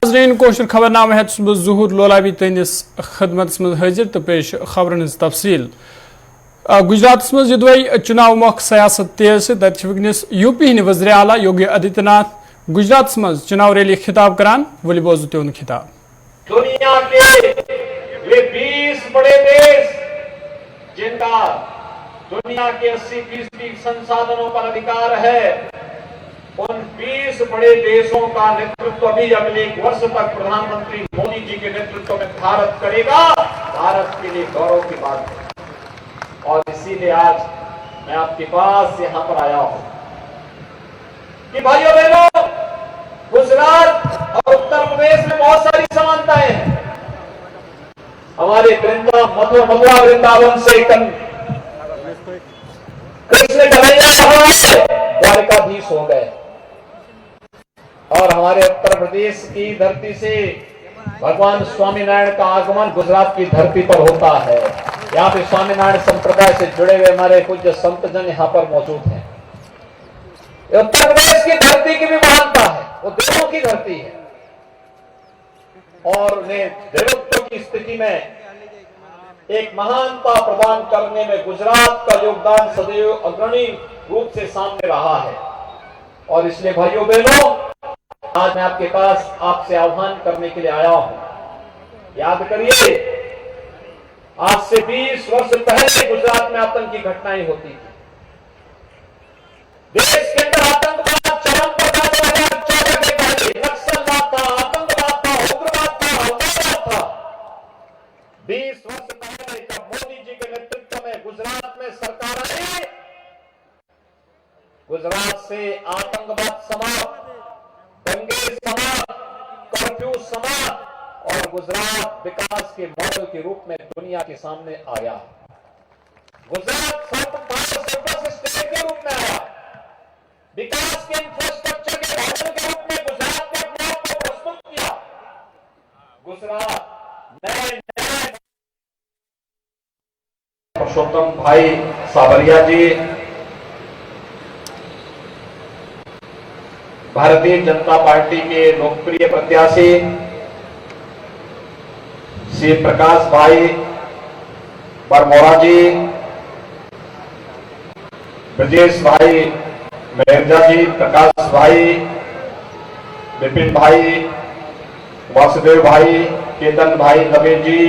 नाज़रीन कोशर खबरनामे हेतु बह ज़हूर लोलाबी तंदिस खदमत मज हाजिर तो पेश खबरन हज तफसील। गुजरात मज युदवई चुनाव मोख सियासत तेज तथ वनस यूपी हंद वज़ीर आला योगी आदित्यनाथ गुजरात मज चुनाव रैली खिताब करान वली बोजू तिहुंद खिताब। दुनिया के वे 20 बड़े देश जिनका दुनिया के 80% संसाधनों पर अधिकार है, उन 20 बड़े देशों का नेतृत्व भी अगले 1 वर्ष तक प्रधानमंत्री मोदी जी के नेतृत्व में भारत करेगा। भारत के लिए गौरव की बात है और इसीलिए आज मैं आपके पास यहां पर आया हूं कि भाइयों बहनों, गुजरात और उत्तर प्रदेश में बहुत सारी समानताएं हैं। हमारे मथुरा वृंदावन से कृष्ण कन्हैया द्वारकाधीश हो गए और हमारे उत्तर प्रदेश की धरती से भगवान स्वामीनारायण का आगमन गुजरात की धरती पर होता है। यहाँ पे स्वामीनारायण संप्रदाय से जुड़े हुए हमारे पूज्य संतजन यहाँ पर मौजूद हैं। उत्तर प्रदेश की धरती की भी महानता है, वो देवों की धरती है और उन्हें देवत्व की स्थिति में एक महानता प्रदान करने में गुजरात का योगदान सदैव अग्रणी रूप से सामने रहा है। और इसलिए भाइयों बहनों, आज मैं आपके पास आपसे आह्वान करने के लिए आया हूं। याद करिए, आज से 20 वर्ष पहले गुजरात में आतंकी घटनाएं होती थी। देश के अंदर आतंकवाद चरम पर था। 2014 के पहले नक्सलवाद था, आतंकवाद था, उग्रवाद था, उग्रवाद था। 20 वर्ष पहले जब मोदी जी के नेतृत्व में गुजरात में सरकार आई, गुजरात से आतंकवाद समाप्त, दंगे समाप्त, कर्फ्यू समाप्त और गुजरात विकास के मॉडल के रूप में दुनिया के सामने आया। गुजरात स्टेट के रूप में आया, विकास के इंफ्रास्ट्रक्चर के मॉडल के रूप में गुजरात ने अपने आप को प्रस्तुत किया। गुजरात नए पुरुषोत्तम भाई सावरिया जी, भारतीय जनता पार्टी के लोकप्रिय प्रत्याशी श्री प्रकाश भाई बरमोरा जी, ब्रजेश भाई मेहरजा जी, प्रकाश भाई, विपिन भाई, वासुदेव भाई, केतन भाई नवीन जी,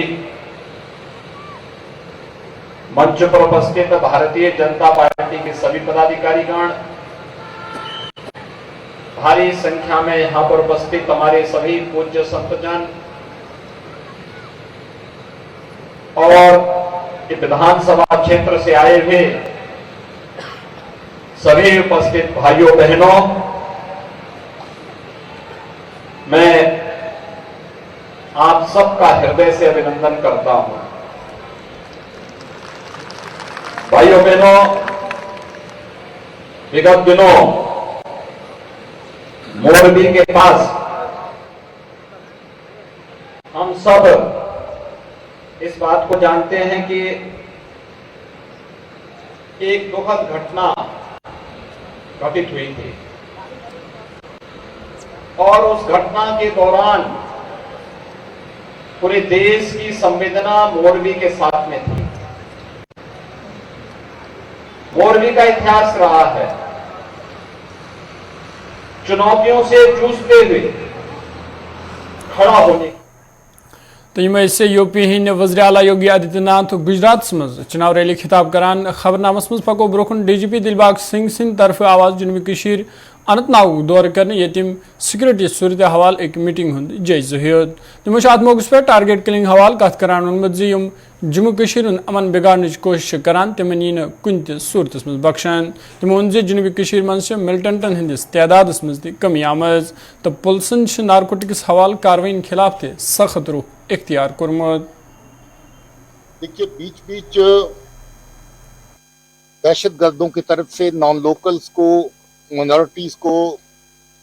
मंच पर उपस्थित भारतीय जनता पार्टी के सभी पदाधिकारीगण, भारी संख्या में यहां पर उपस्थित हमारे सभी पूज्य संतजन और विधानसभा क्षेत्र से आए हुए सभी उपस्थित भाइयों बहनों, मैं आप सबका हृदय से अभिनंदन करता हूं। भाइयों बहनों, विगत दिनों मोरबी के पास हम सब इस बात को जानते हैं कि एक दुखद घटना घटित हुई थी और उस घटना के दौरान पूरे देश की संवेदना मोरबी के साथ में थी। मोरबी का इतिहास रहा है चुनौतियों से जूझते हुए खड़ा होने। तो यह यूपी हिंद वज़ीर आला योगी आदित्यनाथ गुजरात मज चुनाव रैली खिताब करान। खबरनामस मज पको ब्रोखन डीजीपी दिलबाग सिंह सिंह तरफ आवाज जुनूबी कशीर अनंतनाग दौर कर यम सिक्योरिटी सूरत हवाल एक मीटिंग हूं जायजा हेत। तमो अत मौके पे टारगेट किलिंग हवाल कत करान वोनमुत जी यम जम्मू कशीर अमन बिगाड़ने कोशिश करान तिमन यी कुन त सूरत मज बख्शान। तमो वोन जुनूबी कशीर मज मिलिटेंटन हंदिस तादाद मज कमी आमज तो पुलिसन नारकोटिक्स हवाल कार्रवाई खिलाफ त सख्त रुख इख्तियार कोरमुत। देखिए, बीच बीच दहशत गर्दों की तरफ से नॉन लोकल्स को, माइनॉरिटीज को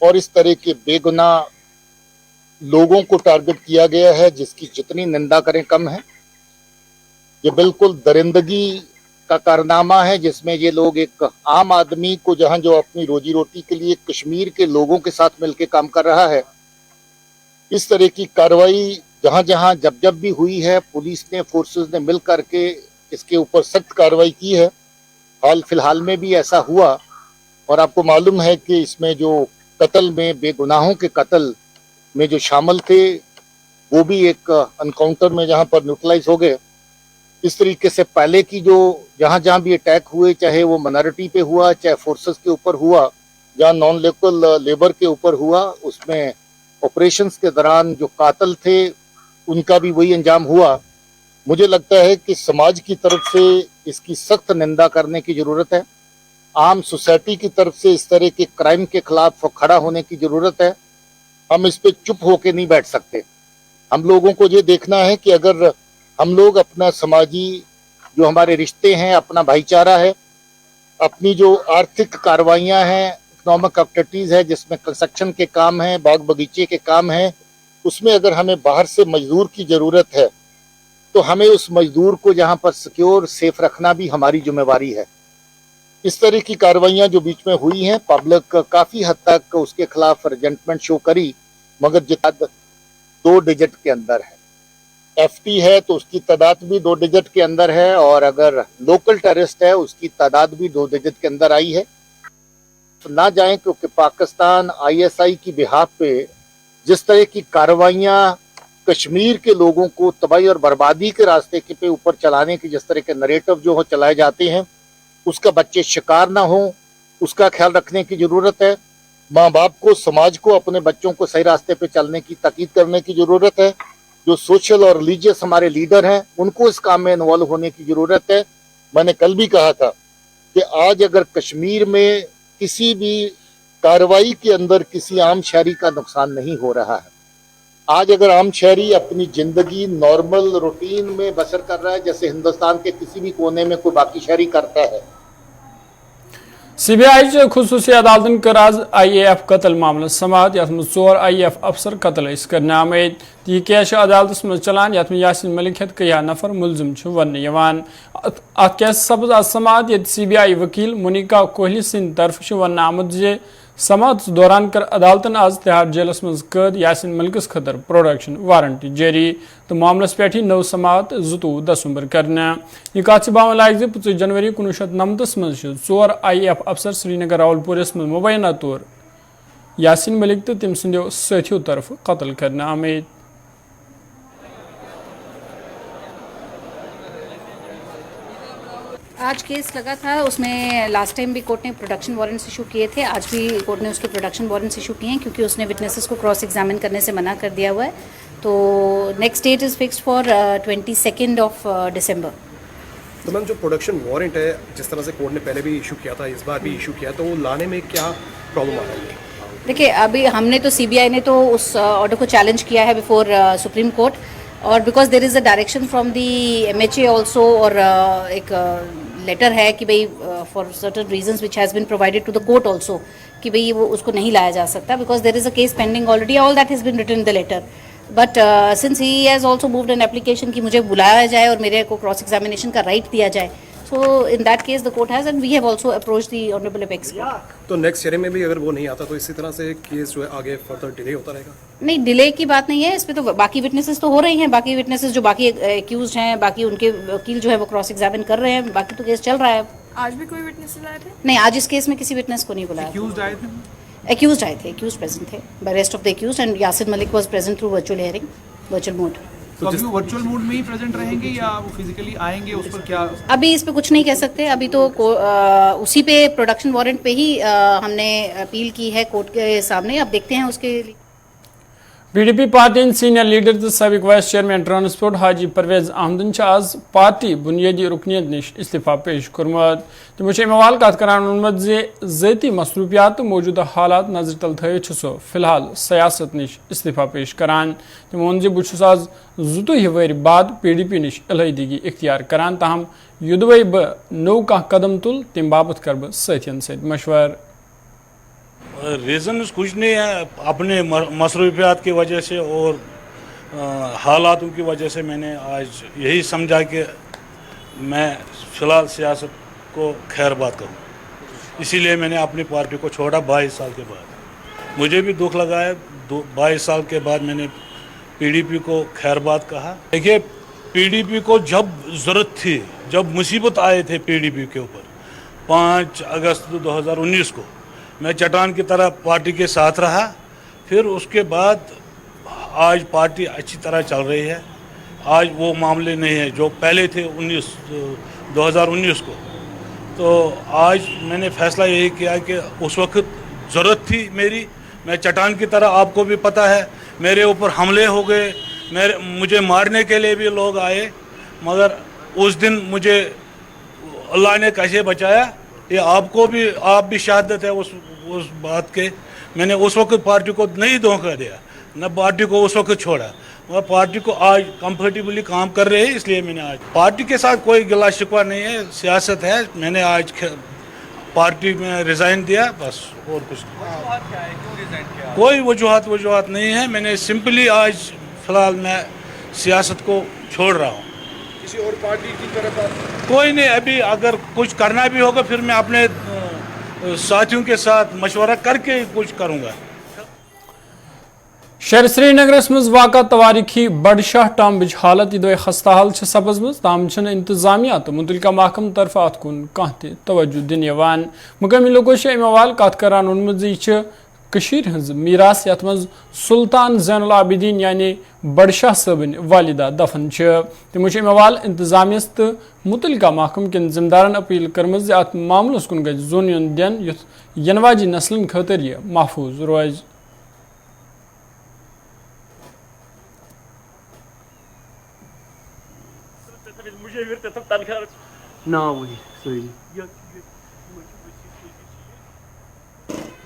और इस तरह के बेगुनाह लोगों को टारगेट किया गया है, जिसकी जितनी निंदा करें कम है। ये बिल्कुल दरिंदगी का कारनामा है, जिसमें ये लोग एक आम आदमी को, जहां जो अपनी रोजी रोटी के लिए कश्मीर के लोगों के साथ मिलकर काम कर रहा है, इस तरह की कार्रवाई जहां जहां जब जब भी हुई है, पुलिस ने, फोर्सेस ने मिल करके इसके ऊपर सख्त कार्रवाई की है। हाल फिलहाल में भी ऐसा हुआ, और आपको मालूम है कि इसमें जो कत्ल में, बेगुनाहों के कत्ल में जो शामिल थे, वो भी एक एनकाउंटर में जहां पर न्यूट्रलाइज हो गए। इस तरीके से पहले की जो जहां जहां भी अटैक हुए, चाहे वो माइनॉरिटी पे हुआ, चाहे फोर्सेस के ऊपर हुआ, जहां नॉन लोकल लेबर के ऊपर हुआ, उसमें ऑपरेशंस के दौरान जो कातिल थे उनका भी वही अंजाम हुआ। मुझे लगता है कि समाज की तरफ से इसकी सख्त निंदा करने की जरूरत है। आम सोसाइटी की तरफ से इस तरह के क्राइम के खिलाफ खड़ा होने की जरूरत है। हम इस पे चुप होके नहीं बैठ सकते। हम लोगों को ये देखना है कि अगर हम लोग अपना समाजी जो हमारे रिश्ते हैं, अपना भाईचारा है, अपनी जो आर्थिक कार्रवाइयां हैं, इकोनॉमिक एक्टिविटीज है, जिसमें कंस्ट्रक्शन के काम हैं, बाग बगीचे के काम हैं, उसमें अगर हमें बाहर से मजदूर की जरूरत है तो हमें उस मजदूर को जहां पर सिक्योर सेफ रखना भी हमारी जिम्मेवारी है। इस तरह की कार्रवाइयां जो बीच में हुई हैं, पब्लिक काफी हद तक उसके खिलाफ रिजेंटमेंट शो करी, मगर जितना 2 डिजिट के अंदर है। एफटी है तो उसकी तादाद भी 2 डिजिट के अंदर है, और अगर लोकल टेररिस्ट है उसकी तादाद भी 2 डिजिट के अंदर आई है। तो ना जाएं, क्योंकि पाकिस्तान आईएसआई की बिहाफ पे जिस तरह की कार्रवाइयां कश्मीर के लोगों को तबाही और बर्बादी के रास्ते के पे ऊपर चलाने की जिस तरह के नरेटिव जो हो चलाए जाते हैं, उसका बच्चे शिकार ना हो, उसका ख्याल रखने की जरूरत है। माँ बाप को, समाज को अपने बच्चों को सही रास्ते पे चलने की ताकीद करने की जरूरत है। जो सोशल और रिलीजियस हमारे लीडर हैं, उनको इस काम में इन्वॉल्व होने की जरूरत है। मैंने कल भी कहा था कि आज अगर कश्मीर में किसी भी कार्रवाई के अंदर किसी आम शहरी का नुकसान नहीं हो रहा है, आज अगर आम शहरी अपनी जिंदगी नॉर्मल रूटीन में बसर कर रहा है, जैसे हिंदुस्तान के किसी भी कोने में कोई बाकी शहरी करता है। CBI खुसूसी अदालतन कर आज IAF कत्ल मामला समात, यथ 4 IAF अफसर कत्ल करने आमद। यह केस अदालत मज चलान, यथ यासिन मलिक हेत कया नफर मुलजिम वन। अत केस सपज आज समात ये CBI वकील मुनिका कोहली सिंद तरफ वन आमद जे समात दौरान कर अदालतन आज तिहाड़ जेलस मज कैद यासिन मलिकस खतर प्रोडक्शन वारंटी जारी, तो मामलस पे नव समात 22 दिसंबर करने। यह कत बावन लायक 25 जनवरी 1999 मज 4 IAF अफसर श्रीनगर रावलपुरस मज मुबैना तौर यासिन मलिक तो तम सदों साथियों तरफ कत्ल करने आमद। आज केस लगा था, उसमें लास्ट टाइम भी कोर्ट ने प्रोडक्शन वारंट्स इशू किए थे, आज भी कोर्ट ने उसके प्रोडक्शन वारंट्स इशू किए हैं, क्योंकि उसने विटनेसेस को क्रॉस एग्जामिन करने से मना कर दिया हुआ है। तो next that is fixed for 22 of December. तो मैम, जो प्रोडक्शन वारंट है, जिस तरह से कोर्ट ने पहले भी इशू किया था, इस बार भी इशू किया, तो वो लाने में क्या प्रॉब्लम आ रही है? देखिए, अभी हमने तो CBI ने तो उस ऑर्डर को चैलेंज किया है बिफोर सुप्रीम कोर्ट, और because there is a direction from the MHA also, और एक लेटर है कि भाई for certain reasons which has been provided to the court also कि भाई वो उसको नहीं लाया जा सकता, because there is a case pending already, all that has been written in the letter. But since he has also moved an application कि मुझे बुलाया जाए और मेरे को क्रॉस एग्जामिनेशन का राइट दिया जाए, so in that case the court has, and we have also approached the honorable apex court. तो नेक्स्ट ईयर में भी अगर वो नहीं आता तो इसी तरह से केस जो है आगे फर्दर डिले होता रहेगा? नहीं, डिले की बात नहीं है, इस पे तो बाकी विटनेसेस तो हो रही हैं, बाकी विटनेसेस जो बाकी एक्यूज्ड हैं, बाकी उनके वकील जो है वो क्रॉस एग्जामिन कर रहे हैं, बाकी तो केस चल रहा है। आज भी कोई विटनेसेस आए थे? नहीं, आज इस केस में किसी विटनेस को नहीं बुलाया। एक्यूज्ड आए थे? एक्यूज्ड आए थे, एक्यूज्ड प्रेजेंट थे, the rest of the accused, and Yasin Malik was present through virtual hearing, virtual mode. तो अभी वो वर्चुअल मोड में ही प्रेजेंट रहेंगे या वो फिजिकली आएंगे, उस पर क्या? अभी इस पे कुछ नहीं कह सकते, अभी तो उसी पे प्रोडक्शन वारंट पे ही हमने अपील की है कोर्ट के सामने, अब देखते हैं उसके। PDP पार्टी सीनियर लीडर तो सबक वाइस चेयरमैन ट्रांसपोर्ट हाजी परवेज अहमदन आज पार्टी बुनियादी रुकनीत निश इस्तीफा पेश कर्मुत। तमो अमवाल कत करान ज़ाती मसरूफियात तो मौजूदा हालात नजर तल थवित सो फिलहाल सियासत निश इस्तीफा पेश करान। तमो वोन बहुत आज 22 वरी बाद PDP निश अलहदगी इख्तियार करान, ताहम युदवे बह नौ कह कदम तुल तम बाबत कर बह साथियन सत मशवर। रीज़न कुछ नहीं है, अपने मसरूफियात की वजह से और हालातों की वजह से मैंने आज यही समझा कि मैं फ़िलहाल सियासत को खैरबाद करूं, इसीलिए मैंने अपनी पार्टी को छोड़ा 22 साल के बाद। मुझे भी दुख लगा है, 22 साल के बाद मैंने पीडीपी को खैरबाद कहा। देखिए, पीडीपी को जब ज़रूरत थी, जब मुसीबत आए थे पीडीपी के ऊपर 5 अगस्त 2019 को, मैं चट्टान की तरह पार्टी के साथ रहा। फिर उसके बाद आज पार्टी अच्छी तरह चल रही है। आज वो मामले नहीं है जो पहले थे 2019 को। तो आज मैंने फैसला यही किया कि उस वक्त ज़रूरत थी मेरी, मैं चट्टान की तरह, आपको भी पता है, मेरे ऊपर हमले हो गए, मुझे मारने के लिए भी लोग आए, मगर उस दिन मुझे अल्लाह ने कैसे बचाया ये आपको भी, आप भी शहादत है उस बात के। मैंने उस वक्त पार्टी को नहीं धोखा दिया, न पार्टी को उस वक्त छोड़ा, और पार्टी को आज कंफर्टेबली काम कर रहे हैं। इसलिए मैंने आज पार्टी के साथ कोई गिला शिकवा नहीं है, सियासत है। मैंने आज पार्टी में रिज़ाइन दिया, बस, और कुछ नहीं। कोई वजूहत नहीं है। मैंने सिंपली आज फ़िलहाल मैं सियासत को छोड़ रहा हूँ। किसी और पार्टी की तरफ आप? कोई नहीं, अभी अगर कुछ करना भी होगा फिर मैं अपने साथियों के साथ मशवरा करके कुछ करूँगा। शहर श्रीनगरस मज वाक़ा तवारीखी बड़शाह टॉम्बच हालत यह खस्ता हाल सपजम ताम इंतजामिया तो मुतलका महकम तरफ अत कुन कह तवज्जो दिन यवान। मुकामी लोगों से अमे हवाल कत करान वोनमुत हज मीरास यथ मज सुल्तान ज़ैनुल आबिदीन यानी बड़शाह सबन वालिदा दफन तमो अमे हवाल इंतजामियस तो मुतलका महकम कन जिम्मेदारन अपील करम अत मामलस कुन गज जोन युन दिन युथ यनवाजी नस्लन खतर यह महफूज रोज।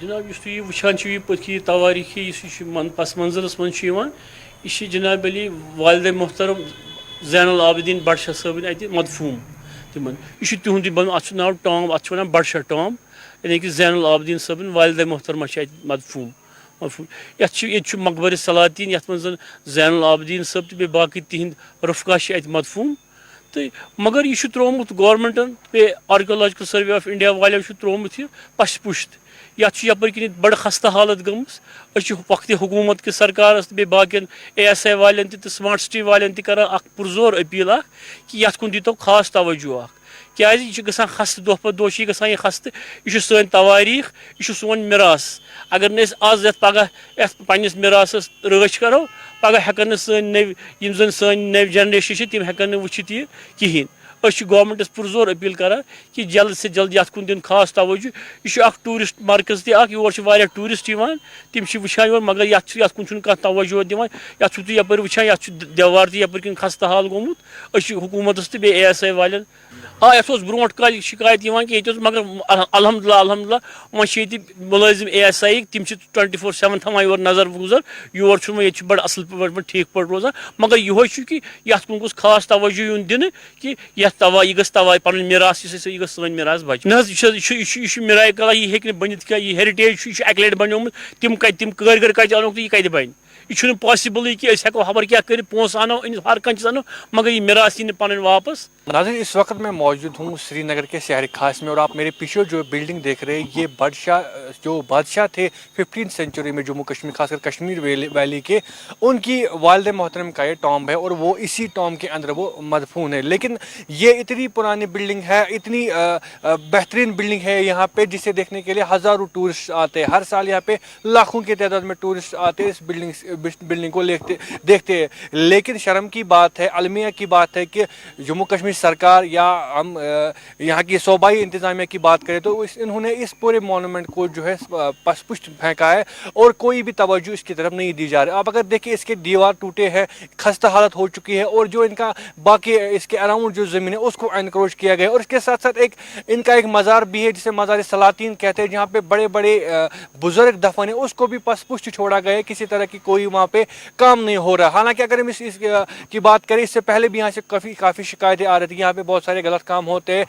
जनाब यह वुचान पी तवारीखी पस मंजरस मज यह जनाब अली वालिद मोहतरम ज़ैनुल आबिदीन बड़शाह सबन अत मदफूम तिमन यह तिहुंद बन अत नाव टॉम अत वन बड़शाह टॉम यानी कि ज़ैनुल आबिदीन सबन वालिद मोहतरमा मदफूम ये मकबर सलातीन यथ मज ज़ैनुल आबिदीन सब तो बाकी तिहद रफका अत मदफूम तो मगर यह त्रोमुत गवर्नमेंटन पे आर्कियोलॉजिकल सर्वे ऑफ इंडिया वाले त्रोमुत यह पश पुश्त यपर किन बड़ खस्ता हालत गमस वक्त हुकूमत कि सरकार बे बाकी ASI वालन तो स्मार्ट सिटी वालन कर पुरजोर अपील कि ये कुन दीतो खास तवज्जो क्या गसान खस्त दो पे दो गसान यह खस्त यह सन तवारीख यह सोन मिरास अगर न आज पगह पन्निस मिरासस रच करो पगह हेकन सन नव सन जनरेशन तम हेकन वुचित यह कहें। गवर्नमेंटस पुरजोर अपील करान कि जल्द से जल्द ये कुन दिन खास तवज्जो। यह टूरिस्ट मरकज तोर टूरिस्ट तम वुचान मगर ये कुन तवज्जो दिवान यपर वुचान देवार तपर किन खस्ता हाल गोमुत हुकूमतस तो ASI वाले ये ब्रोट कल शिकायत कि ये मगर अल्हम्दुलिल्लाह वह मुलाजिम ASI तम 24/7 थमान योर नजर गुजर योर ये बड़ असल पे ठीक पे रोजान मगर यह कि ये कुन गोस खास तवज्जो यून दिन कि यह गस तवा पन मीरास यह सन मीरास बच यह मिराय कला यह हे बनित क्या यह हेरिटेज अक लट बनोमुत तम कारीगर कत अनो तो यह बन यह पॉसिबल कि हेको खबर क्या कर पोस अनो हर कह अनो मगर यह मीरास यी पन वापस। नाज़रीन, इस वक्त मैं मौजूद हूँ श्रीनगर के शहर खास में और आप मेरे पीछे जो बिल्डिंग देख रहे हैं ये बादशाह थे 15th सेंचुरी में जम्मू कश्मीर खासकर कश्मीर वैली के, उनकी वालिद मोहतरम का ये टॉम्ब है और वो इसी टॉम्ब के अंदर वो मदफून है। लेकिन ये इतनी पुरानी बिल्डिंग है, इतनी बेहतरीन बिल्डिंग है यहाँ पे जिसे देखने के लिए हज़ारों टूरिस्ट आते हैं। हर साल यहाँ पे लाखों की तादाद में टूरिस्ट आते हैं इस बिल्डिंग को देखते हैं। लेकिन शर्म की बात है, अलमिया की बात है कि जम्मू कश्मीर सरकार या हम यहाँ की सूबाई इंतजामिया की बात करें तो इन्होंने इस पूरे मॉन्यूमेंट को जो है पसपुष्ट फेंका है और कोई भी तवज्जो इसकी तरफ नहीं दी जा रही। आप अगर देखिए इसके दीवार टूटे हैं, खस्ता हालत हो चुकी है और जो इनका बाकी इसके अराउंड जो ज़मीन है उसको एनक्रोच किया गया और इसके साथ साथ इनका एक मज़ार भी है जिसे मज़ार सलातीन कहते हैं, जहाँ पे बड़े बड़े बुजुर्ग दफन है उसको भी पसपुष्ट छोड़ा गया है। किसी तरह की कोई वहाँ पे काम नहीं हो रहा। हालांकि अगर हम इस की बात करें, इससे पहले भी यहाँ से काफ़ी शिकायतें आ रही जाती है यहाँ पे बहुत सारे गलत काम होते हैं,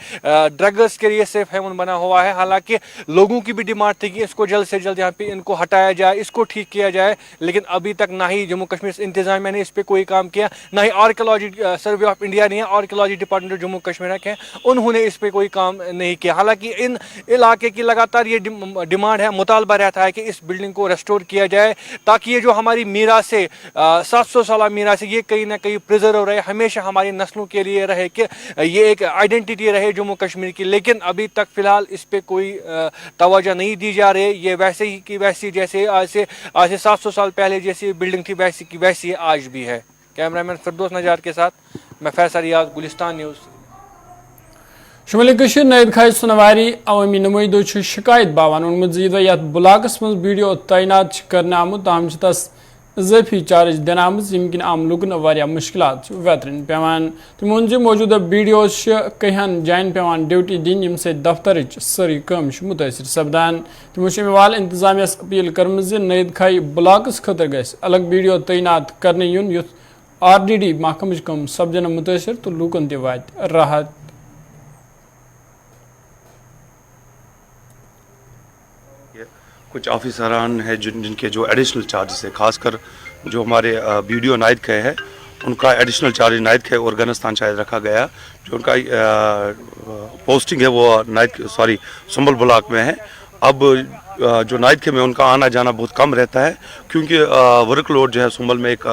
ड्रग्स के लिए सेफ हेवन बना हुआ है। हालांकि लोगों की भी डिमांड थी कि इसको जल्द से जल्द यहाँ पे इनको हटाया जाए, इसको ठीक किया जाए, लेकिन अभी तक ना ही जम्मू कश्मीर इंतजामिया ने इस पर कोई काम किया, ना ही आर्कियोलॉजी सर्वे ऑफ इंडिया ने, आर्कियोलॉजी डिपार्टमेंट जम्मू कश्मीर के उन्होंने इस पर कोई काम नहीं किया। हालांकि इन इलाके की लगातार ये डिमांड है, मुतालबा रहता है कि इस बिल्डिंग को रेस्टोर किया जाए ताकि ये जो हमारी मीरास है, 700 साल मीरास है, ये कहीं ना कहीं प्रिजर्व रहे, हमेशा हमारी नस्लों के लिए रहे, कि ये एक आइडेंटिटी रहे जम्मू कश्मीर की। लेकिन अभी तक फिलहाल इस पर कोई तवज्जो नहीं दी जा रही। ये वैसे ही की वैसी, जैसे आज से 700 साल पहले जैसी बिल्डिंग थी वैसी की वैसी आज भी है। कैमरामैन फिरदौस नजार के साथ मैं फैसल रियाज, गुलिस्तान न्यूज़। शुमाली कशीर नयद खाई सुनवारी अवामी नुमाइंदो शिकायत बावन उनमें यथ ब्लाकस मज वीडियो तैनात करने आमुत ताहम तस इजाफी चार्ज दिन यमकिन आम लुकन वारिया मुश्किलात वेतरन पेवान तमोन मौजूदा वीडियो कहियान जायन पेवान ड्यूटी दिन यम से दफ्तर सारी कम मुतासर सपदान तमो अमवाल इंतजामिया अपील कर्म नयद खाई ब्लाकस खतर गस अलग वीडियो तैनात करने युन युथ RDD महकमच कम सपदन मुतासर तो लूकन ते वात राहत। कुछ ऑफिसरान है जिनके जो एडिशनल चार्जेस है, खासकर जो हमारे वीडियो नायद के है उनका एडिशनल चार्ज नायद के और गनस्तान शायद रखा गया, जो उनका पोस्टिंग है वो संबल ब्लॉक में है। अब जो नायद के में उनका आना जाना बहुत कम रहता है, क्योंकि वर्कलोड जो है संबल में एक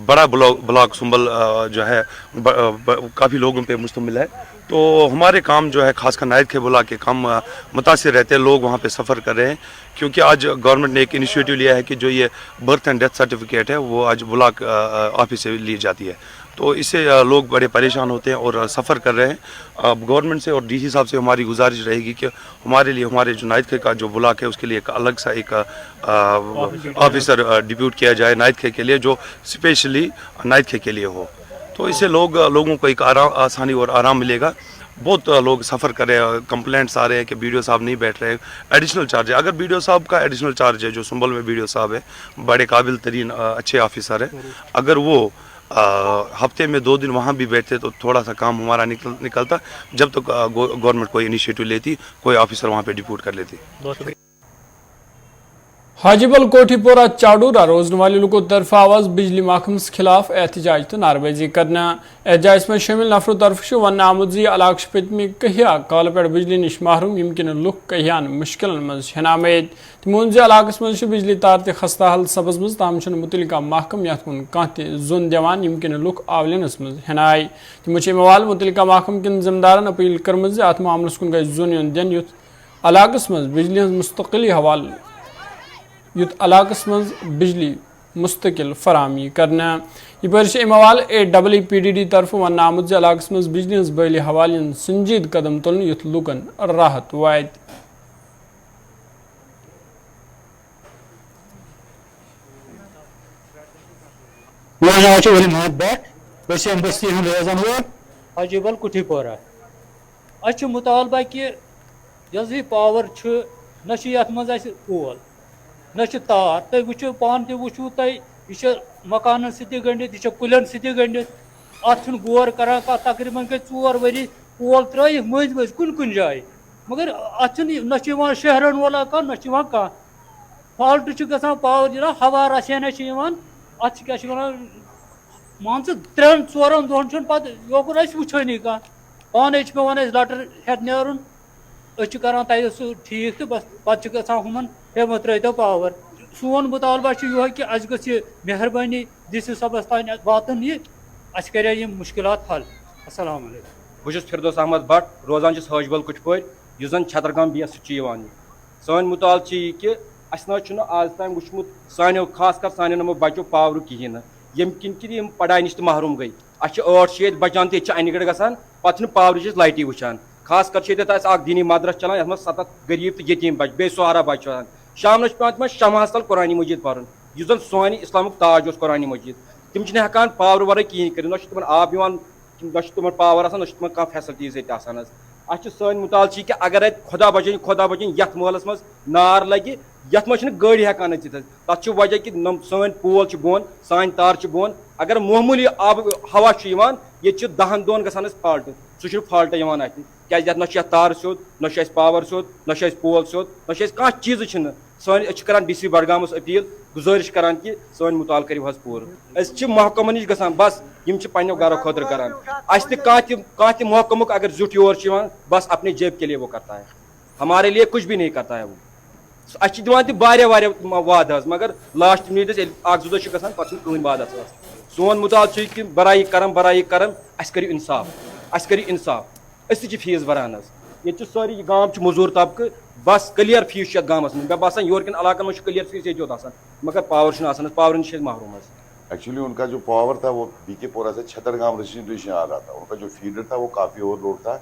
बड़ा ब्लॉक संबल जो है काफ़ी लोगों पे मुश्तमिल है। तो हमारे काम जो है खासकर नायद के ब्लॉक के काम मुतासिर रहते हैं, लोग वहाँ पे सफ़र कर रहे हैं, क्योंकि आज गवर्नमेंट ने एक इनिशिएटिव लिया है कि जो ये बर्थ एंड डेथ सर्टिफिकेट है वो आज ब्लॉक ऑफिस से ली जाती है। तो इससे लोग बड़े परेशान होते हैं और सफ़र कर रहे हैं। अब गवर्नमेंट से और DC साहब से हमारी गुजारिश रहेगी कि हमारे लिए हमारे जो नायद के का जो ब्लॉक है उसके लिए एक अलग सा एक ऑफिसर डिप्यूट किया जाए नायद के लिए, जो स्पेशली नायद के लिए हो। तो इससे लोगों को एक आसानी और आराम मिलेगा। बहुत लोग सफ़र कर रहे हैं, कंप्लेंट्स आ रहे हैं कि बीडीओ साहब नहीं बैठ रहे, एडिशनल चार्ज है। अगर बीडीओ साहब का एडिशनल चार्ज है, जो संबल में बीडीओ साहब है बड़े काबिल तरीन अच्छे ऑफिसर है, अगर वो हफ्ते में 2 दिन वहाँ भी बैठते तो थोड़ा सा काम हमारा निकलता, जब तक गवर्नमेंट कोई इनिशिएटिव लेती, कोई ऑफिसर वहाँ पे डिप्यूट कर लेती। हाजीबल कोठीपोरा चाडूरा रोजने वाले लोगों तरफ आवाज बिजली महकमे खिलाफ एहतजाज तो नारबाजी करना। एहतजाज में शामिल नफरों तरफ वन आमुद इलाक पतम कहिया काल पे बिजली नश महरूम यमकिन लुक कहियान मुश्किल मज हनामेद तमोन इलाक मज बिजली तार ते खस्ता हल सब्ज मज ताम मुतलिका महकम यथ कुन कह जोन दिवान यमकिन लुक आवलनस मज हनाय तमो अमवाल मुतलिका महकम किन जिम्मेदारन अपील कर्म अत मामलस कुन गई जोन युन दिन युथ इलाक मज बिजली मुस्तकिल हवाल युथ इलाकस मज बिजली मुस्तकिल फरामी करना। यह अमवाल AEEPDD तरफ वन आमुद इलाकस मज बिजली बहली हवालन संजीद कदम तुलन युथ लुकन राहत वात। हाजीबल कुठीपोरा अच्छ मुतालबा कि पावर न पोल न तार तुम वो पान वो तुम मकान सह गंडित यह कुलन सह गंडित अत गौर कर तकरीबन गई 4 वरी पोल त्र मज मज कुन जाए, मगर अत न शहरन वाला कह न कह फॉल्ट ग पावर दिन हवा रसन अत क्या मान 3-4 दोहन पे योकुन वुचानी कह पान पे लटर हेत नुन कर सह ठीक तो बस पे गन हे मत त्रो पावर। सोन मुतालबा यह कि अस ग मेहरबानी DC सबस तान वातन अस कर मुश्किलात हल। अस्सलाम वालेकुम। बहुत फिरदौस अहमद भट्ट रोजान हाजीबल कुठपोर जुन छतरगाम BS सान मुताल कि अस आज ताम वुचमुत सानो खास कर सान नमो बचो पावर कहें न यम किन कि पढ़ाई नश महरूम गई। अस 8 बचान अनगढ़ गसान पे पावर लाइटी वुचान। खास कर दीनी मदरस चलान ये 7 गरीब तो यतीम बच बे सोहरा बच शाम पे शमा सल कुरान मजीद पढ़ यह सोन इस्लामुक ताज कुरान मजीद तम हेकान पावर वर कहें कर न आब न पावर न कह फैसलटीज ये सान मुताल कि अगर खुदा बचन ये महलस मज नार लगे یتھ مجھ گاڑی ہیکان نژت تر وجہ کہ سن پول بون سان تار بون اگر معمولی آب ہوا یہ 10 دۄہن گژھان فالٹ سہ فالٹ اتہ کیازِ نہ تار سیود نہ پاور سیود نہ پول سیود نہ کانٛہہ چیٖزٕے چھِنہٕ سٲنۍ کران ڈی سی بڈگامس اپیل گزٲرش کران کہ سٲنۍ مطالعہ کٔرِو حظ پوٗرٕ أسۍ محکمن نِش گژھان بس یِم چھِ پننیو گرو خٲطرٕ کران اَسہِ تہِ کانٛہہ تہِ محکمُک اگر زیُٹھ یور چھُ یِوان بس اپنے جیب کے لیے وہ کرتا ہے ہمارے لیے کچھ بھی نہیں کرتا ہے وہ اَسہِ چھِ دِوان تہِ واریاہ وعدٕ حظ مگر لاسٹ منٹس ییٚلہِ اکھ زٕ دۄہ چھِ گژھان پتہٕ چھُنہٕ کٕہٕنۍ وعدٕ آسان سون مطالعہ چھُ کہ برائی کرم اَسہِ کٔرِو اِنصاف أسۍ تہِ چھِ فیٖس بھران حظ ییٚتہِ چھِ سٲری یہِ گام چھُ موٚزوٗر طبقہٕ بس کلیر فیٖس چھُ یتھ گامس منٛز مےٚ باسان یورکٮ۪ن علاقن منٛز چھُ کلیر فیٖس ییٚتہِ یوت آسان مگر پاور چھُنہٕ آسان حظ پاور نِش چھِ أسۍ محروم حظ ایکچولی ان کا جو پاور تھا وہ بی کے پورہ سے چھترگام ریزیڈنشن آ رہا تھا ان کا جو فیڈر تھا وہ کافی اوور لوڈ تھا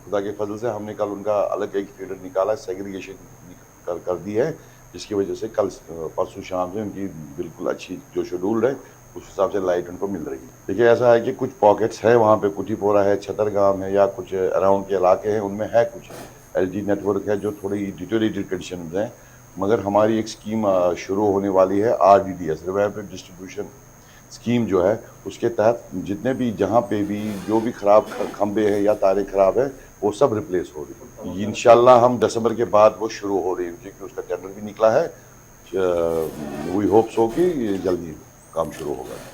خدا کے فضل سے ہم نے کل ان کا الگ ایک فیڈر نکالا سیگریگیشن کر دی ہے جس کی وجہ سے کل پرسوں شام سے ان کی بالکل اچھی جو شیڈول ہے اس حساب سے لائٹ ان کو مل رہی ہے دیکھیے ایسا ہے کہ کچھ پاکٹس ہے وہاں پہ کٹھی پورہ ہے چھترگام ہے یا کچھ اراؤنڈ کے علاقے ہیں ان میں ہے کچھ ایل ڈی نیٹ ورک ہے جو تھوڑی ڈیٹوریٹڈ کنڈیشن میں ہیں مگر ہماری ایک اسکیم شروع ہونے والی ہے RDDS ریویپڈ ڈسٹریبیوشن اسکیم جو ہے اس کے تحت جتنے بھی جہاں پہ بھی جو بھی خراب کھمبے ہیں یا تاریں خراب ہیں وہ سب ریپلیس ہو رہی ہیں انشاءاللہ ہم دسمبر کے بعد وہ شروع ہو رہی ہیں کیونکہ اس کا ٹینڈر بھی نکلا ہے وی ہوپ سو کہ جلدی کام شروع ہوگا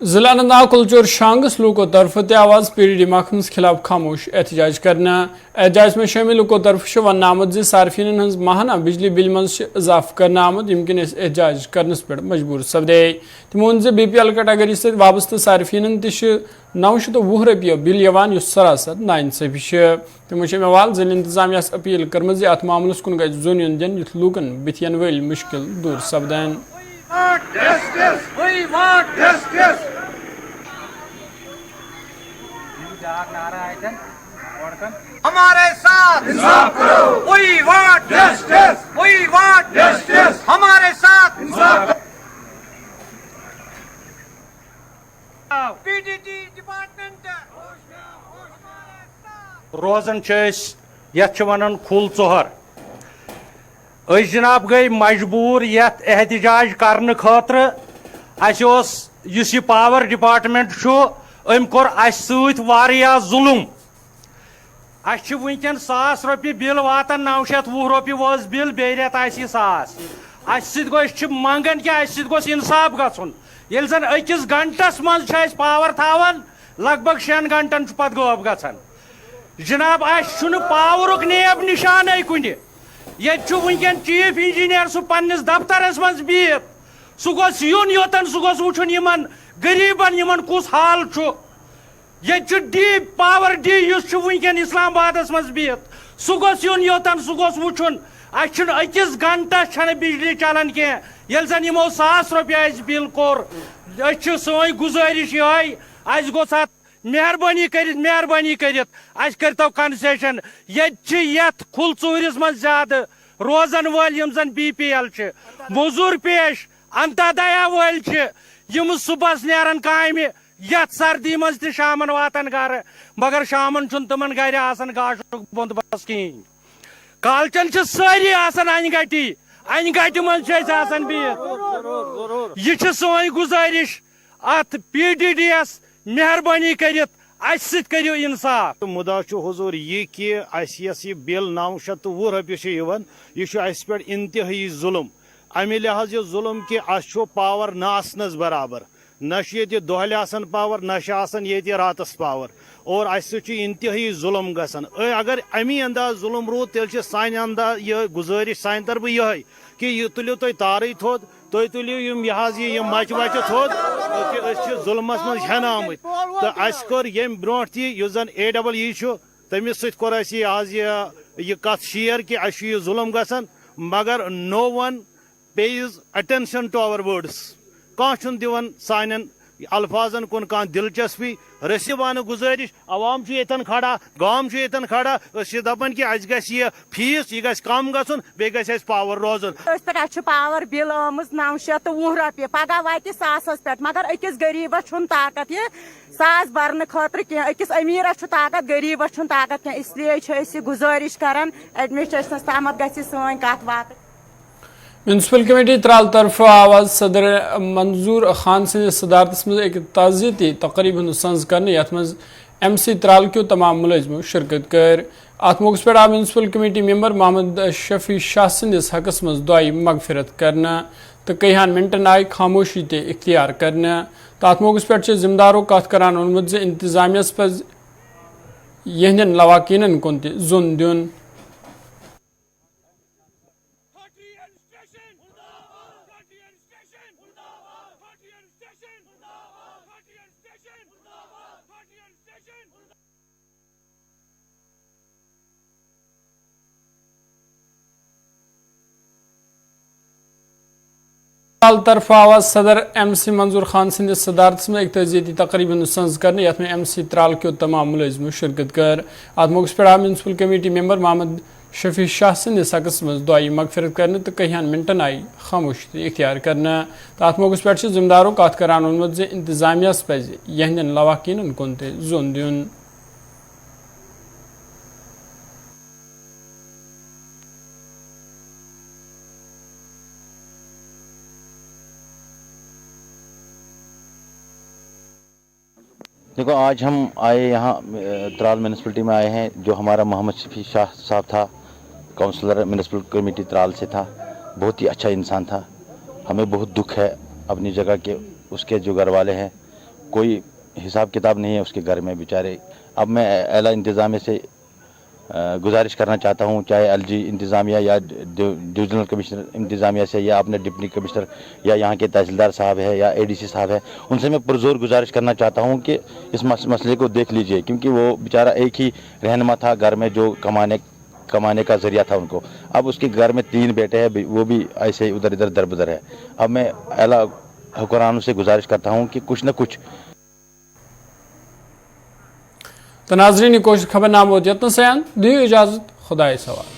ضلع اننت ناگ کلچور شانگس لوکو طرف آواز PDD محکمس خلاف خاموش احتجاج کرنا احتجاج میں شامل لوکو طرف ون آمد صارفین ہز ماہانہ بجلی بل مز اضافہ کرنا آمد یمکن احتجاج کرنس پہ مجبور سپدے تمو ون BPL کیٹگری ست وابستہ صارفین تہ 920 رۄپیہِ بل یوان یس سراسر ناانصافی تمو حوالہ ضلع انتظامیہ اپیل کرم ات معاملس کن گژھِ زون یون دن یُتھ لوکن بتین ول مشکل دور سپدان ہمارے ساتھ انصاف کرو we want justice we want justice ہمارے ساتھ انصاف PDD ڈپارٹمنٹ روزن یت ونان کھل ژوہر اس جناب گئی مجبور یت احتجاج کرنے خاطر اس یہ پاور ڈپارٹمنٹ ام کور اس ست واریاہ ظلم اس ونکن 1000 رۄپیہِ بل واتان 920 رۄپیہِ وٲژ بل بیٚیہِ رٮ۪تھ آسہِ یہِ 1000 اس سۭتۍ گوٚژھ منگان کہ اس سۭتۍ گوٚژھ انصاف گژھُن ییٚلہِ زن أکِس گنٹس منٛز چھِ أسۍ پاور تھاوان لگ بگ 6 گنٹن چھُ پتہٕ غٲب گژھان جناب اس چھُنہٕ پاورُک نیب نشانے کُنہِ ییٚتہِ چھُ ونکن چیف انجینئر سُہ پننس دفترس منٛز بِہِتھ سُہ گوٚژھ یُن یوٚتن سُہ گوٚژھ وٕچھُن یِمن غریٖبن یِمن کُس حال چھُ ییٚتہِ چھُ ڈی پاور ڈی یُس چھُ ونکن اسلام آبادس منٛز بِہِتھ سُہ گوٚژھ یُن یوٚتن سُہ گوٚژھ وٕچھُن اَسہِ چھُنہٕ أکِس گنٹس چھنہٕ بجلی چلان کینٛہہ ییٚلہِ زن یِمو 100 رۄپیہِ اَسہِ بِل کوٚر أسۍ چھِ سٲنۍ گُزٲرِش یِہوٚے اَسہِ گوٚژھ اتھ مہربٲنی کٔرِتھ اَسہِ کٔرتو کنسیشن ییٚتہِ چھِ یتھ کھُل ژوٗرِس منٛز زیادٕ روزن وٲلۍ یِم زن BPL چھِ موٚزوٗر پیش انتادیا وٲلۍ چھِ یِم صبحس نیران کامہِ یتھ سردی منٛز تہِ شامن واتان گرٕ مگر شامن چھُنہٕ تِمن گرِ آسان گاشُک بندوبست کِہیٖنۍ کالچن چھِ سٲری آسان انہِ گٹہِ منٛز چھِ أسۍ آسان بِہِتھ یہِ چھِ سٲنۍ گُزٲرِش اتھ PDD یس مہربٲنی کٔرِتھ اَسہِ سۭتۍ کٔرِو انصاف مُدا چھُ حضوٗر یہِ کہِ اَسہِ یۄس یہِ بِل 920 رۄپیہِ چھِ یِوان یہِ چھُ اَسہِ پٮ۪ٹھ انتہٲیی ظُلم امہِ لحاظ یہِ ظُلم کہِ اَسہِ چھُ پاور نہ آسنس برابر نہ چھُ ییٚتہِ دۄہلہِ آسان پاور نہ چھُ آسان ییٚتہِ راتس پاور اور اَسہِ سۭتۍ چھُ انتہٲیی ظُلم گژھان اگر امی انداز ظُلم روٗد تیٚلہِ چھِ سانہِ انداز یہِ گُزٲرِش سانہِ طرفہٕ یِہوٚے کہِ یہِ تُلِو تُہۍ تارٕے تھوٚد تُہۍ تُلِو یِم یہِ حظ یہِ مچہِ وچہِ تھوٚد کہِ أسۍ چھِ ظُلمس منٛز ہٮ۪نہٕ آمٕتۍ تہٕ اَسہِ کوٚر ییٚمہِ برونٛٹھ تہِ یُس زن AEE چھُ تٔمِس سۭتۍ کوٚر اَسہِ یہِ حظ یہِ کتھ شیر کہِ اَسہِ چھُ یہِ ظُلم گژھان مگر no one pays attention to our وٲڈٕس کانٛہہ چھُنہٕ دِوان سانٮ۪ن अल्फाजन कुन कान दिलचस्पी रसीबान गुजारिश अवाम यतन खड़ा गाम यतन खड़ा दपान कि अस गह फीस यह गह कम गन बे गस पावर रोजन पे पावर बिल आमज 920 रुपये पगह वात 1000 पे मगर अकिस गरीबस छुन ताकत ये 1000 भरने खतर कह अकिस अमीरस ताकत गरीबस छुन ताकत कह इसलिए गुजारिश करान एडमिनिस्ट्रेशनस तम गि सन कत वात। म्यूनसिपल कमेटी त्राल तरफ आवाज सदर मंजूर खान सद सदारत मज एक ताज़ियती तकरीब सज कर यथ MC त्राल क्यों तमाम मुलजमों शिरकत कर अत मौके पे आव municipal committee member Mohammad Shafi Shah सदस हकस मज दुआई मगफिरत करना तो कईहान मिनटन आय खामोशी ते इख्तियार करना तो अत मौके पे जिम्मेदारों कत करान वोनमुत इंतजामियस पज यहंदन लवाकीन कुन जोन दिन। तरफ आवाज सदर MC मंजूर खान सदस सदारत में एक ताज़ियती तकरीब सज कर यथ में MC त्राल क्यों तमाम मुलजमों शिरकत कर अत मौके पे आव municipal committee member Mohammad Shafi Shah सदस हकस मज दुआई मगफिरत कर तो कईहान मिनटन आई खामोशी इख्तियार करना तो अत मौके पे जिम्मेदारों कत करान वोनमुत इंतजामियस पज यहंदन लवाकीन कुन जोन दिन। देखो आज हम आए यहाँ त्राल म्यूनसिपलिटी में आए हैं। जो हमारा मोहम्मद शफी शाह साहब था काउंसलर म्यूनसिपल कमेटी त्राल से था, बहुत ही अच्छा इंसान था। हमें बहुत दुख है अपनी जगह के उसके जो घर वाले हैं कोई हिसाब किताब नहीं है उसके घर में बेचारे। अब मैं आला इंतज़ामिया से गुजारिश करना चाहता हूँ, चाहे LG इंतज़ामिया या डिविजनल कमिश्नर इंतज़ामिया से या अपने डिप्टी कमिश्नर या यहाँ के तहसीलदार साहब है या ADC साहब है, उनसे मैं पुरजोर गुजारिश करना चाहता हूँ कि इस मसले को देख लीजिए, क्योंकि वो बेचारा एक ही रहनुमा था घर में जो कमाने का ज़रिया था उनको। अब उसके घर में 3 बेटे हैं, वो भी ऐसे उधर इधर दरबदर है। अब मैं आला हुक्मरानों से गुजारिश करता हूँ कि कुछ न कुछ। तो नाज़रीन कोशिश खबरनामा यत्न से दियो इजाज़त, खुदा सवाल।